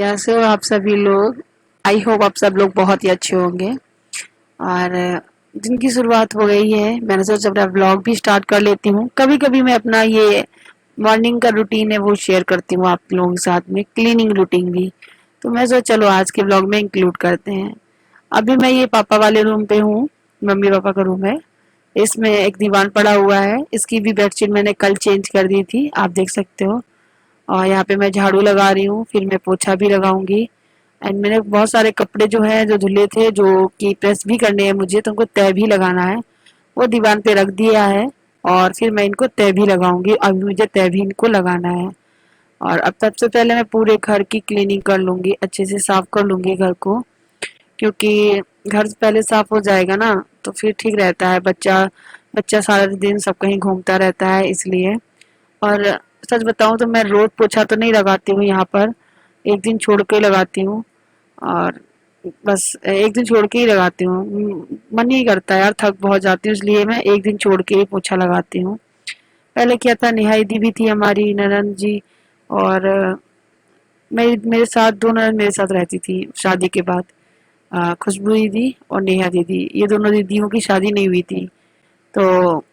कैसे हो आप सभी लोग। आई होप आप सब लोग बहुत ही अच्छे होंगे। और दिन की शुरुआत हो गई है, मैंने सोचा अपना व्लॉग भी स्टार्ट कर लेती हूँ। कभी कभी मैं अपना ये मॉर्निंग का रूटीन है वो शेयर करती हूँ आप लोगों के साथ में, क्लीनिंग रूटीन भी। तो मैं सोचा चलो आज के व्लॉग में इंक्लूड करते हैं। अभी मैं ये पापा वाले रूम पे हूँ, मम्मी पापा का रूम है। इसमें एक दीवान पड़ा हुआ है, इसकी भी बेडशीट मैंने कल चेंज कर दी थी, आप देख सकते हो। और यहाँ पे मैं झाड़ू लगा रही हूँ, फिर मैं पोछा भी लगाऊंगी। एंड मैंने बहुत सारे कपड़े जो है जो धुले थे, जो कि प्रेस भी करने हैं मुझे, तो उनको तय भी लगाना है, वो दीवार पे रख दिया है। और फिर मैं इनको तय भी लगाऊंगी, अभी मुझे तय भी इनको लगाना है। और अब सबसे पहले मैं पूरे घर की क्लीनिंग कर लूंगी, अच्छे से साफ कर लूंगी घर को, क्योंकि घर पहले साफ हो जाएगा ना तो फिर ठीक रहता है। बच्चा बच्चा सारा दिन सब कहीं घूमता रहता है, इसलिए। और सच बताऊं तो मैं रोज पोछा तो नहीं लगाती हूँ यहाँ पर, एक दिन छोड़ के लगाती हूँ। और बस एक दिन छोड़ के ही लगाती हूँ, मन नहीं करता यार, थक बहुत जाती हूँ, इसलिए मैं एक दिन छोड़ के ही पोछा लगाती हूँ। पहले क्या था, नेहा दी भी थी हमारी ननद जी। और मेरे मेरे साथ दो ननद मेरे साथ रहती थी शादी के बाद। खुशबू दीदी और नेहा दीदी, ये दोनों दीदियों की शादी नहीं हुई थी। तो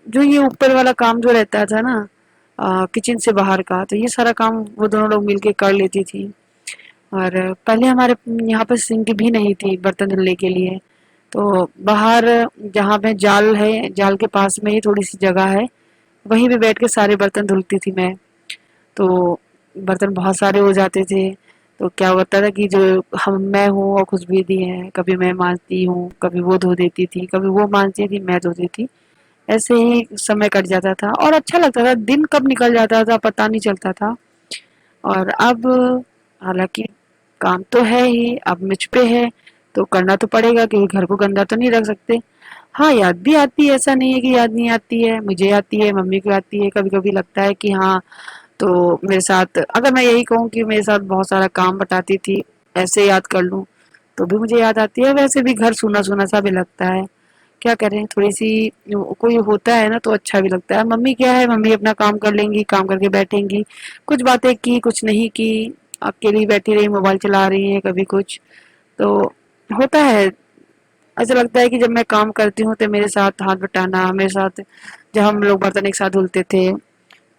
जो ये ऊपर वाला काम जो रहता था ना, किचन से बाहर का, तो ये सारा काम वो दोनों लोग मिलके कर लेती थी। और पहले हमारे यहाँ पर सिंक भी नहीं थी बर्तन धुलने के लिए। तो बाहर जहाँ पे जाल है, जाल के पास में ही थोड़ी सी जगह है, वहीं पे बैठ के सारे बर्तन धुलती थी मैं। तो बर्तन बहुत सारे हो जाते थे। तो क्या होता था कि जो हम मैं हूँ और खुशबू दी है, कभी मैं मांजती हूँ, कभी वो धो देती थी, कभी वो मांजती थी, मैं धो देती थी। ऐसे ही समय कट जाता था और अच्छा लगता था, दिन कब निकल जाता था पता नहीं चलता था। और अब हालांकि काम तो है ही, अब मुझ पे है, तो करना तो पड़ेगा क्योंकि घर को गंदा तो नहीं रख सकते। हाँ, याद भी आती है, ऐसा नहीं है कि याद नहीं आती है, मुझे आती है, मम्मी को आती है। कभी कभी लगता है कि हाँ, तो मेरे साथ, अगर मैं यही कहूँ कि मेरे साथ बहुत सारा काम बटाती थी, ऐसे याद कर लूँ तो भी मुझे याद आती है। वैसे भी घर सूना सूना सा भी लगता है, क्या करें, थोड़ी सी कोई होता है ना तो अच्छा भी लगता है। मम्मी क्या है, मम्मी अपना काम कर लेंगी, काम करके बैठेंगी, कुछ बातें की कुछ नहीं की, अकेली बैठी रही, मोबाइल चला रही है, कभी कुछ। तो होता है, ऐसा लगता है कि जब मैं काम करती हूँ तो मेरे साथ हाथ बटाना, मेरे साथ जब हम लोग बर्तन एक साथ धुलते थे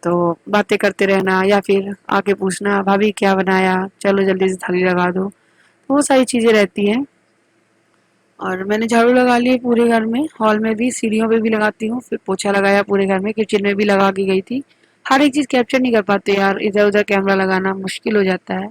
तो बातें करते रहना, या फिर आके पूछना भाभी क्या बनाया, चलो जल्दी से थाली लगा दो, तो वो सारी चीजें रहती हैं। और मैंने झाड़ू लगा ली है पूरे घर में, हॉल में भी, सीढ़ियों पे भी लगाती हूँ, फिर पोछा लगाया पूरे घर में, किचन में भी लगा के गई थी। हर एक चीज कैप्चर नहीं कर पाते यार, इधर उधर कैमरा लगाना मुश्किल हो जाता है।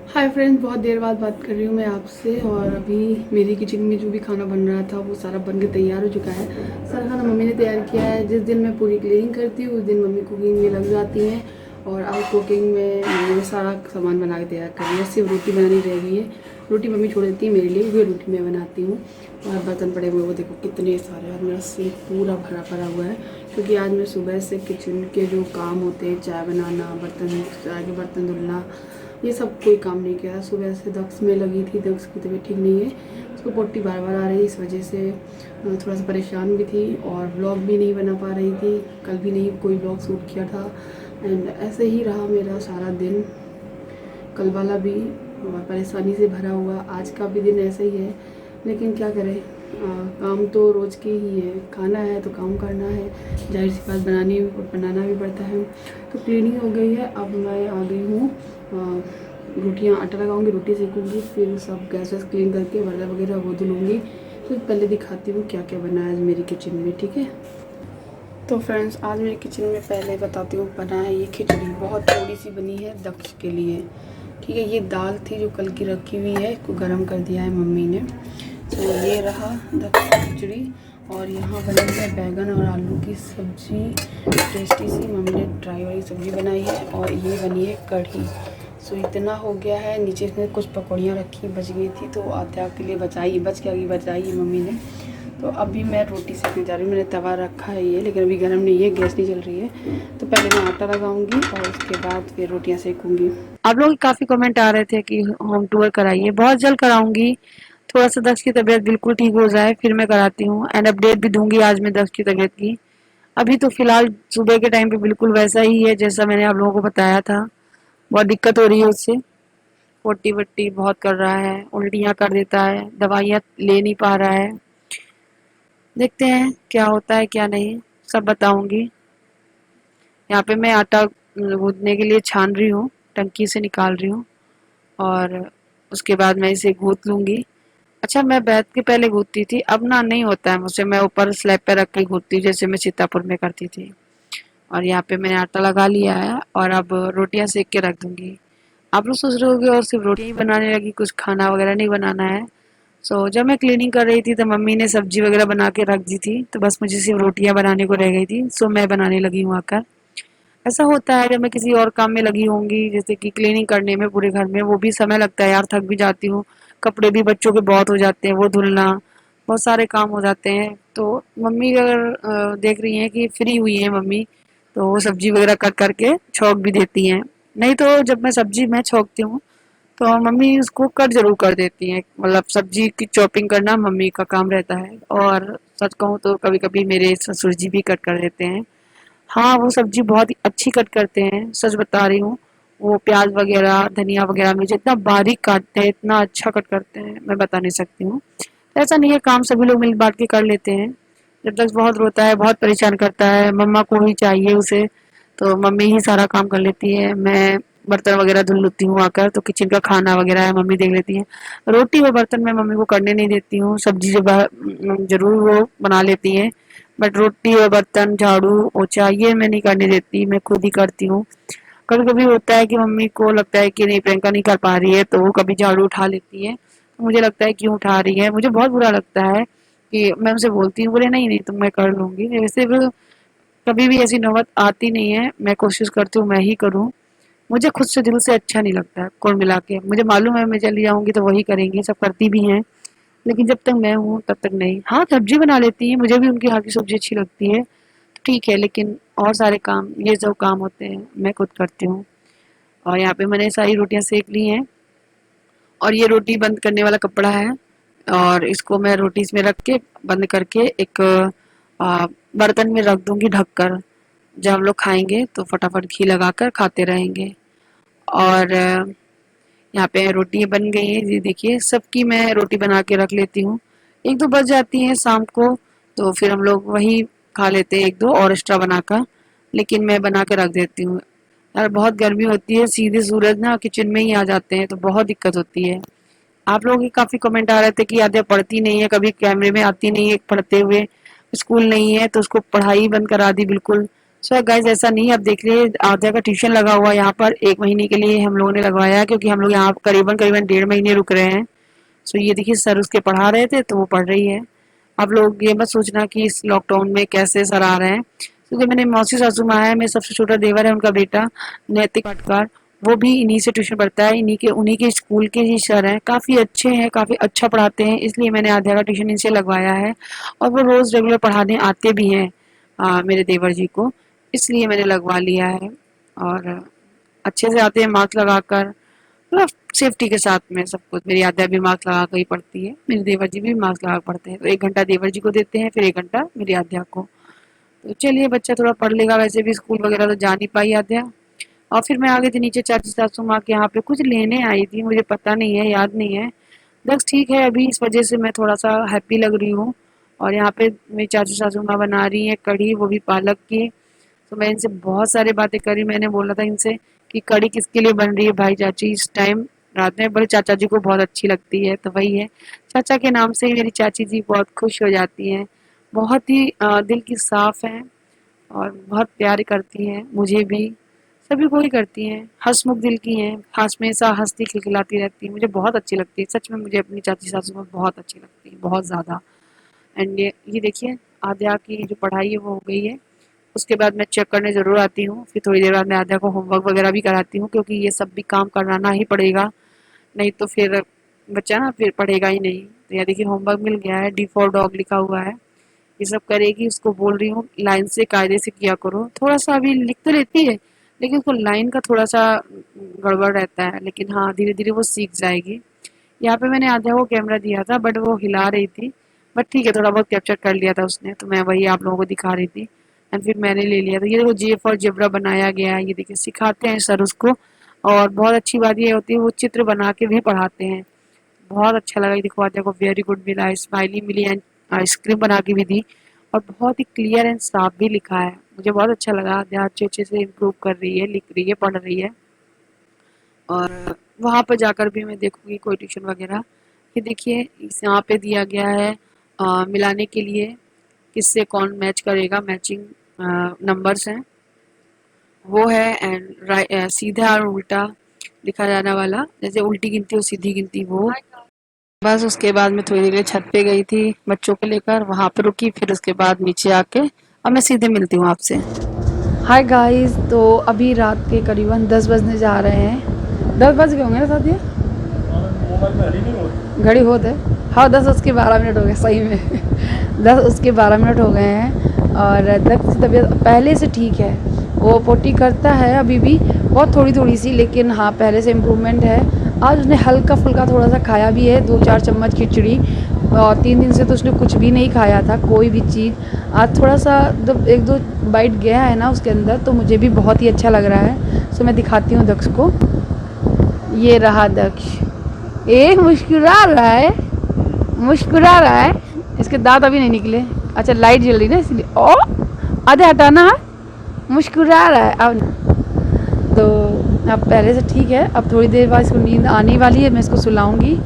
हाय फ्रेंड्स, बहुत देर बाद बात कर रही हूँ मैं आपसे। और अभी मेरी किचन में जो भी खाना बन रहा था वो सारा बन के तैयार हो चुका है। सारा खाना मम्मी ने तैयार किया है। जिस दिन मैं पूरी क्लीनिंग करती हूँ उस दिन मम्मी कुकिंग में लग जाती हैं। और अब कुकिंग में मम्मी ने सारा सामान बना के तैयार कर लिया, सिर्फ रोटी बनानी रह गई है। रोटी मम्मी छोड़ देती है मेरे लिए, क्योंकि रोटी मैं बनाती हूँ। और बर्तन पड़े हुए वो देखो कितने सारे, और मेरा सिंक पूरा भरा भरा हुआ है, क्योंकि आज मैं सुबह से किचन के जो काम होते हैं, चाय बनाना, बर्तन, चाय के बर्तन धुलना, ये सब कोई काम नहीं किया। सुबह से दक्ष में लगी थी, दक्ष की तबीयत ठीक नहीं है, उसको पोटी बार बार आ रही है, इस वजह से थोड़ा सा परेशान भी थी और ब्लॉग भी नहीं बना पा रही थी। कल भी नहीं कोई ब्लॉग शूट किया था। एंड ऐसे ही रहा मेरा सारा दिन, कल वाला भी और परेशानी से भरा हुआ, आज का भी दिन ऐसा ही है। लेकिन क्या करें, काम तो रोज़ की ही है, खाना है तो काम करना है, जाहिर सी बात बनाना भी पड़ता है। तो क्लीनिंग हो गई है, अब मैं आ गई हूँ रोटियाँ, आटा लगाऊंगी, रोटी सेकूंगी, फिर सब गैस वैस क्लीन करके बर्तन वगैरह वो धुलूँगी। फिर पहले दिखाती हूँ क्या क्या बना है आज मेरी किचन में, ठीक है। तो फ्रेंड्स, आज मेरी किचन में पहले बताती हूँ बना है ये खिचड़ी, बहुत थोड़ी सी बनी है दक्ष के लिए, ठीक है। ये दाल थी जो कल की रखी हुई है, इसको गर्म कर दिया है मम्मी ने। तो ये रहा दक्ष की खिचड़ी। और यहाँ बनी है बैगन और आलू की सब्जी, टेस्टी सी, मम्मी ने ड्राई वाली सब्जी बनाई है। और ये बनी है कढ़ी। सो इतना हो गया है। नीचे में कुछ पकौड़ियाँ रखी बच गई थी, तो आधा के लिए बचाई है मम्मी ने। तो अभी मैं रोटी सेकने जा रही हूँ। मैंने तवा रखा है ये, लेकिन अभी गर्म नहीं है, गैस नहीं चल रही है। तो पहले मैं आटा लगाऊंगी और उसके बाद फिर रोटियाँ सेकूंगी। आप लोग काफी कमेंट आ रहे थे कि होम टूर कराइए, बहुत जल्द कराऊंगी। थोड़ा सा दक्ष की तबीयत बिल्कुल ठीक हो जाए फिर मैं कराती हूँ, एंड अपडेट भी दूंगी आज मैं दक्ष की तबीयत की। अभी तो फिलहाल सुबह के टाइम पे बिल्कुल वैसा ही है जैसा मैंने आप लोगों को बताया था, बहुत दिक्कत हो रही है उससे। पोटी वट्टी बहुत कर रहा है, उल्टियाँ कर देता है, दवाइयाँ ले नहीं पा रहा है। देखते हैं क्या होता है क्या नहीं, सब बताऊंगी। यहाँ पे मैं आटा गूंदने के लिए छान रही हूँ, टंकी से निकाल रही हूँ और उसके बाद मैं इसे गूंथ लूंगी। अच्छा, मैं बैठ के पहले गूंथती थी, अब ना नहीं होता है मुझसे, मैं ऊपर स्लैब पे रख के गूंथती हूँ जैसे मैं सीतापुर में करती थी। और यहाँ पे मैंने आटा लगा लिया है और अब रोटियां सेक के रख दूंगी। आप लोग सोच रहे होगे और सिर्फ रोटियां ही बनाने लगी, कुछ खाना वगैरह नहीं बनाना है। जब मैं क्लीनिंग कर रही थी तो मम्मी ने सब्जी वगैरह बना के रख दी थी, तो बस मुझे सिर्फ रोटियां बनाने को रह गई थी। मैं बनाने लगी हूँ आकर। ऐसा होता है जब मैं किसी और काम में लगी होंगी, जैसे कि क्लीनिंग करने में पूरे घर में, वो भी समय लगता है यार, थक भी जाती हूँ। कपड़े भी बच्चों के बहुत हो जाते हैं, वो धुलना, बहुत सारे काम हो जाते हैं। तो मम्मी अगर देख रही हैं कि फ्री हुई है मम्मी, तो वो सब्जी वगैरह कट करके छौंक भी देती हैं। नहीं तो जब मैं सब्जी मैं छौंकती हूँ तो मम्मी उसको कट जरूर कर देती हैं, मतलब सब्जी की चॉपिंग करना मम्मी का काम रहता है। और सच कहूँ तो कभी कभी मेरे ससुर जी भी कट कर देते हैं। हाँ, वो सब्जी बहुत ही अच्छी कट करते हैं, सच बता रही हूँ। वो प्याज वगैरह, धनिया वगैरह मिर्च इतना बारीक काटते हैं, इतना अच्छा कट करते हैं, मैं बता नहीं सकती हूँ। ऐसा नहीं है, काम सभी लोग मिल बांट के कर लेते हैं। जब तक बहुत रोता है, बहुत परेशान करता है, मम्मा को ही चाहिए उसे, तो मम्मी ही सारा काम कर लेती है। मैं बर्तन वगैरह धुल लेती हूँ आकर, तो किचन का खाना वगैरह है मम्मी देख लेती है। रोटी और बर्तन मैं मम्मी को करने नहीं देती हूँ, सब्जी जो जरूर वो बना लेती है, बट रोटी और बर्तन, झाड़ू पोछा ये मैं नहीं करने देती, मैं खुद ही करती हूँ। कभी कभी होता है कि मम्मी को लगता है कि नहीं प्रियंका नहीं कर पा रही है, तो वो कभी झाड़ू उठा लेती है। तो मुझे लगता है क्यों उठा रही है, मुझे बहुत बुरा लगता है कि मैं उनसे बोलती हूँ, बोले नहीं नहीं तुम, मैं कर लूंगी। वैसे भी कभी भी ऐसी नौबत आती नहीं है, मैं कोशिश करती हूँ मैं ही करूँ। मुझे खुद से दिल से अच्छा नहीं लगता है कुल मिला के, मुझे मालूम है मैं चली जाऊंगी तो वही करेंगी, सब करती भी हैं, लेकिन जब तक मैं हूँ तब तक नहीं। हाँ, सब्जी बना लेती है, मुझे भी उनके हाथ की सब्जी अच्छी लगती है, ठीक है, लेकिन और सारे काम, ये जो काम होते हैं मैं खुद करती हूँ। और यहाँ पे मैंने सारी रोटियां सेक ली हैं और ये रोटी बंद करने वाला कपड़ा है, और इसको मैं रोटी इसमें रख के बंद करके एक बर्तन में रख दूंगी ढककर। जब हम लोग खाएंगे तो फटाफट घी लगाकर खाते रहेंगे। और यहाँ पे रोटी बन गई है, ये देखिए, सबकी मैं रोटी बना के रख लेती हूँ। एक दो बच जाती हैं शाम को, तो फिर हम लोग वही खा लेते हैं एक दो और एक्स्ट्रा बनाकर, लेकिन मैं बना के रख देती हूँ। यार बहुत गर्मी होती है, सीधे सूरज ना किचन में ही आ जाते हैं, तो बहुत दिक्कत होती है। आप लोगों के काफी कमेंट आ रहे थे कि आद्या पढ़ती नहीं है, कभी कैमरे में आती नहीं है पढ़ते हुए, स्कूल नहीं है तो उसको पढ़ाई बंद करा दी बिल्कुल। सो गाइज ऐसा नहीं है, अब देख लिए आद्या का ट्यूशन लगा हुआ है यहाँ पर, 1 महीने के लिए हम लोगों ने लगवाया है, क्योंकि हम लोग यहाँ करीबन करीबन 1.5 महीने रुक रहे हैं। सो ये देखिए सर उसके पढ़ा रहे थे तो वो पढ़ रही है। आप लोग ये मत सोचना कि इस लॉकडाउन में कैसे सर आ रहे हैं, क्योंकि मैंने मौसी सासू माँ है, मेरे सबसे छोटा देवर है, उनका बेटा नैतिक पाटकर, वो भी इन्हीं से ट्यूशन पढ़ता है, इन्हीं के उन्हीं के स्कूल के ही सर हैं, काफ़ी अच्छे हैं, काफ़ी अच्छा पढ़ाते हैं, इसलिए मैंने आध्या का ट्यूशन इनसे लगवाया है। और वो रोज़ रेगुलर पढ़ाने आते भी हैं मेरे देवर जी को, इसलिए मैंने लगवा लिया है। और अच्छे से आते हैं मार्क्स लगाकर, मतलब सेफ्टी के साथ में सब कुछ। मेरी आद्या भी मार्क्स लगा कर ही पढ़ती है, मेरे देवर जी भी मार्क्स लगा कर पढ़ते हैं, तो 1 घंटा देवर जी को देते हैं, फिर 1 घंटा मेरी आद्या को। तो चलिए बच्चा थोड़ा पढ़ लेगा, वैसे भी स्कूल वगैरह तो जा नहीं पाई आद्या। और फिर मैं आ गई थी नीचे चाची सासू माँ के यहाँ पे, कुछ लेने आई थी, मुझे पता नहीं है, याद नहीं है। बस ठीक है, अभी इस वजह से मैं थोड़ा सा हैप्पी लग रही हूँ। और यहाँ पे मेरी चाची सासू माँ बना रही है कढ़ी, वो भी पालक की। तो मैं इनसे बहुत सारी बातें करी, मैंने बोला था इनसे कि कढ़ी किसके लिए बन रही है भाई चाची इस टाइम रात में, बड़े चाचा जी को बहुत अच्छी लगती है, तो वही है। चाचा के नाम से ही मेरी चाची जी बहुत खुश हो जाती हैं, बहुत ही दिल की साफ हैं और बहुत प्यार करती हैं मुझे भी, सभी को ही करती हैं, हंसमुख दिल की हैं, हमेशा हंसती खिलखिलाती रहती है, मुझे बहुत अच्छी लगती है सच में, मुझे अपनी चाची सासू माँ बहुत अच्छी लगती है, बहुत ज़्यादा। एंड ये देखिए आद्या की जो पढ़ाई है वो हो गई है। उसके बाद मैं चेक करने ज़रूर आती हूँ, फिर थोड़ी देर बाद मैं आद्या को होमवर्क वगैरह भी कराती हूँ, क्योंकि ये सब भी काम कराना ही पड़ेगा, नहीं तो फिर बच्चा ना फिर पढ़ेगा ही नहीं। तो यहाँ देखिए होमवर्क मिल गया है, डी फॉर डॉग लिखा हुआ है, ये सब करेगी। उसको बोल रही हूँ लाइन से कायदे से किया करो, थोड़ा सा अभी लिख तो लेती है, लेकिन उसको लाइन का थोड़ा सा गड़बड़ रहता है, लेकिन हाँ धीरे धीरे वो सीख जाएगी। यहाँ पे मैंने आद्या को कैमरा दिया था, बट वो हिला रही थी, बट ठीक है थोड़ा बहुत कैप्चर कर लिया था उसने, तो मैं वही आप लोगों को दिखा रही थी। एंड फिर मैंने ले लिया, तो ये देखो जे फॉर जेबरा बनाया गया है, ये देखिए सिखाते हैं सर उसको। और बहुत अच्छी बात ये होती है वो चित्र बना के भी पढ़ाते हैं। बहुत अच्छा लगा, ये देखो आद्या को वेरी गुड मिला है, स्माइली मिली एंड आइसक्रीम बना के भी दी और बहुत ही क्लियर एंड साफ भी लिखा है। मुझे बहुत अच्छा लगा, आद्या अच्छे अच्छे से इम्प्रूव कर रही है, लिख रही है, पढ़ रही है। और वहाँ पर जाकर भी मैं देखूंगी कोई ट्यूशन वगैरह। ये देखिए इस यहाँ पे दिया गया है मिलाने के लिए किससे कौन मैच करेगा, मैचिंग नंबर्स हैं वो है। एंड सीधा और उल्टा लिखा जाने वाला, जैसे उल्टी गिनती और सीधी गिनती वो। बस उसके बाद मैं थोड़ी देर के लिए छत पे गई थी बच्चों को लेकर, वहां पर रुकी, फिर उसके बाद नीचे आके अब मैं सीधे मिलती हूँ आपसे। हाय गाइस, तो अभी रात के करीबन 10 बजने जा रहे हैं। 10 बज गए होंगे ना साथी? घड़ी होते हाँ 10:12 हो गए सही में 10:12 हो गए हैं। और दक्ष की तबीयत पहले से ठीक है, वो पोटी करता है अभी भी बहुत थोड़ी थोड़ी सी, लेकिन हाँ पहले से इम्प्रूवमेंट है। आज उसने हल्का फुल्का थोड़ा सा खाया भी है, 2-4 चम्मच खिचड़ी, और 3 दिन से तो उसने कुछ भी नहीं खाया था कोई भी चीज़। आज थोड़ा सा जब 1-2 बाइट गया है ना उसके अंदर, तो मुझे भी बहुत ही अच्छा लग रहा है। सो मैं दिखाती हूँ दक्ष को। ये रहा दक्ष, एक मुस्कुरा रहा है, मुस्कुरा रहा है। इसके दांत अभी नहीं निकले, अच्छा लाइट जल रही ना इसलिए। ओ आधे हटाना है, मुस्कुरा रहा है अब। तो अब पहले से ठीक है, अब थोड़ी देर बाद इसको नींद आने वाली है, मैं इसको सुलाऊंगी।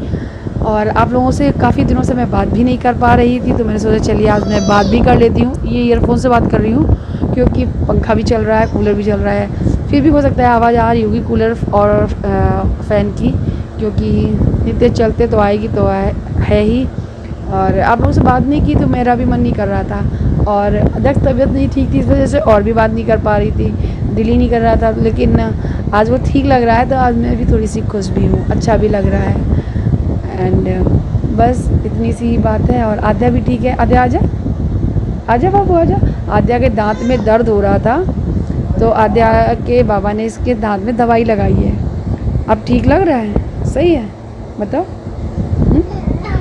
और आप लोगों से काफ़ी दिनों से मैं बात भी नहीं कर पा रही थी, तो मैंने सोचा चलिए आज मैं बात भी कर लेती हूँ। ये ईयरफोन से बात कर रही हूँ क्योंकि पंखा भी चल रहा है, कूलर भी चल रहा है, फिर भी हो सकता है आवाज़ आ रही होगी कूलर और फ़ैन की, क्योंकि इतने चलते तो आएगी तो है ही। और आप लोगों से बात नहीं की तो मेरा भी मन नहीं कर रहा था, और दक्ष तबीयत नहीं ठीक थी इस वजह से और भी बात नहीं कर पा रही थी, दिल ही नहीं कर रहा था। लेकिन आज वो ठीक लग रहा है, तो आज मैं भी थोड़ी सी खुश भी हूँ, अच्छा भी लग रहा है। एंड बस इतनी सी बात है। और आद्या भी ठीक है। आद्या आजा, आजा बाबू आजा। आद्या के दांत में दर्द हो रहा था, तो आद्या के बाबा ने इसके दांत में दवाई लगाई है, अब ठीक लग रहा है, सही है, बताओ।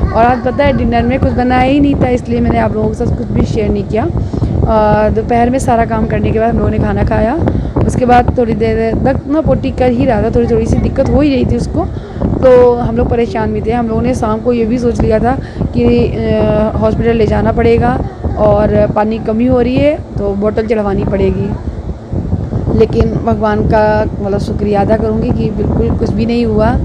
और आज पता है डिनर में कुछ बनाया ही नहीं था, इसलिए मैंने आप लोगों के साथ कुछ भी शेयर नहीं किया। दोपहर में सारा काम करने के बाद हम लोगों ने खाना खाया, उसके बाद थोड़ी देर तक ना पोटी कर ही रहा था, थोड़ी थोड़ी सी दिक्कत हो ही रही थी उसको, तो हम लोग परेशान भी थे। हम लोगों ने शाम को ये भी सोच लिया था कि हॉस्पिटल ले जाना पड़ेगा, और पानी कमी हो रही है तो बोतल चढ़वानी पड़ेगी। लेकिन भगवान का मतलब शुक्रिया अदा करूँगी कि बिल्कुल कुछ भी नहीं हुआ,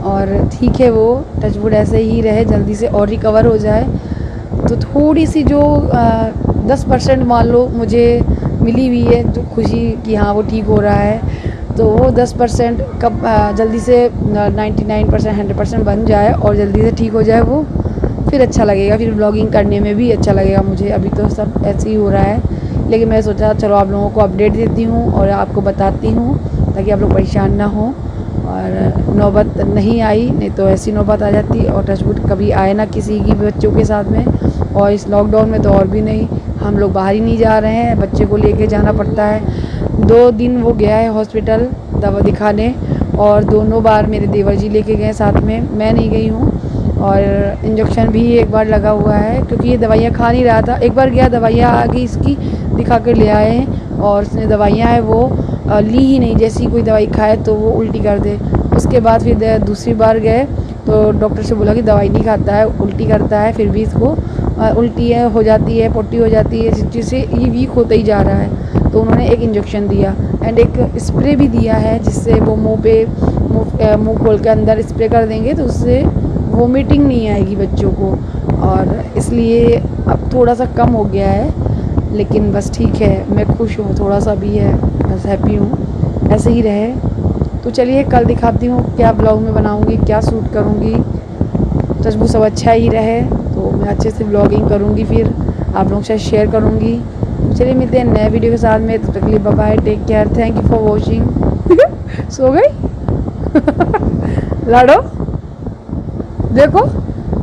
और ठीक है, वो टचवुड ऐसे ही रहे, जल्दी से और रिकवर हो जाए। तो थोड़ी सी जो 10% मान लो मुझे मिली हुई है जो खुशी कि हाँ वो ठीक हो रहा है, तो वो 10% कब जल्दी से 99% 100% बन जाए और जल्दी से ठीक हो जाए, वो फिर अच्छा लगेगा, फिर ब्लॉगिंग करने में भी अच्छा लगेगा मुझे। अभी तो सब ऐसे ही हो रहा है, लेकिन मैं सोचा चलो आप लोगों को अपडेट देती हूँ और आपको बताती हूँ ताकि आप लोग परेशान ना हो। और नौबत नहीं आई, नहीं तो ऐसी नौबत आ जाती, और टचवुड कभी आए ना किसी की बच्चों के साथ में। और इस लॉकडाउन में तो और भी नहीं, हम लोग बाहर ही नहीं जा रहे हैं, बच्चे को लेके जाना पड़ता है। 2 दिन वो गया है हॉस्पिटल दवा दिखाने, और दोनों बार मेरे देवर जी लेके गए साथ में, मैं नहीं गई हूँ। और इंजेक्शन भी एक बार लगा हुआ है क्योंकि ये दवाइयाँ खा नहीं रहा था। एक बार गया, दवाइयाँ आ गई इसकी, दिखा कर ले आए हैं, और उसने दवाइयाँ हैं वो ली ही नहीं, जैसी कोई दवाई खाए तो वो उल्टी कर दे। उसके बाद फिर दूसरी बार गए तो डॉक्टर से बोला कि दवाई नहीं खाता है, उल्टी करता है, फिर भी इसको उल्टी है हो जाती है, पोटी हो जाती है, जिससे ये वीक होता ही जा रहा है। तो उन्होंने एक इंजेक्शन दिया एंड एक स्प्रे भी दिया है, जिससे वो मुँह खोल के अंदर स्प्रे कर देंगे तो उससे वोमिटिंग नहीं आएगी बच्चों को, और इसलिए अब थोड़ा सा कम हो गया है। लेकिन बस ठीक है, मैं खुश हूँ, थोड़ा सा भी है, बस हैप्पी हूँ, ऐसे ही रहे। तो चलिए कल दिखाती हूँ क्या ब्लॉग में बनाऊँगी, क्या शूट करूँगी। टचवुड सब अच्छा ही रहे तो मैं अच्छे से ब्लॉगिंग करूँगी, फिर आप लोगों के साथ शेयर करूँगी। चलिए मिलते हैं नए वीडियो के साथ में, तब तक के लिए bye bye, take care, thank you for watching. सो गई लाडो, देखो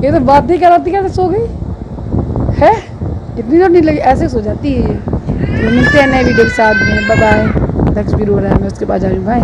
ये तो बात नहीं कराती, कैसे सो गई है, इतनी तो नहीं लगी, ऐसे सो जाती है। तो मिलते हैं नए वीडियो के साथ में, बाय बाय। दक्ष भी रो रहा है, मैं उसके पास जा रही हूँ, बाय।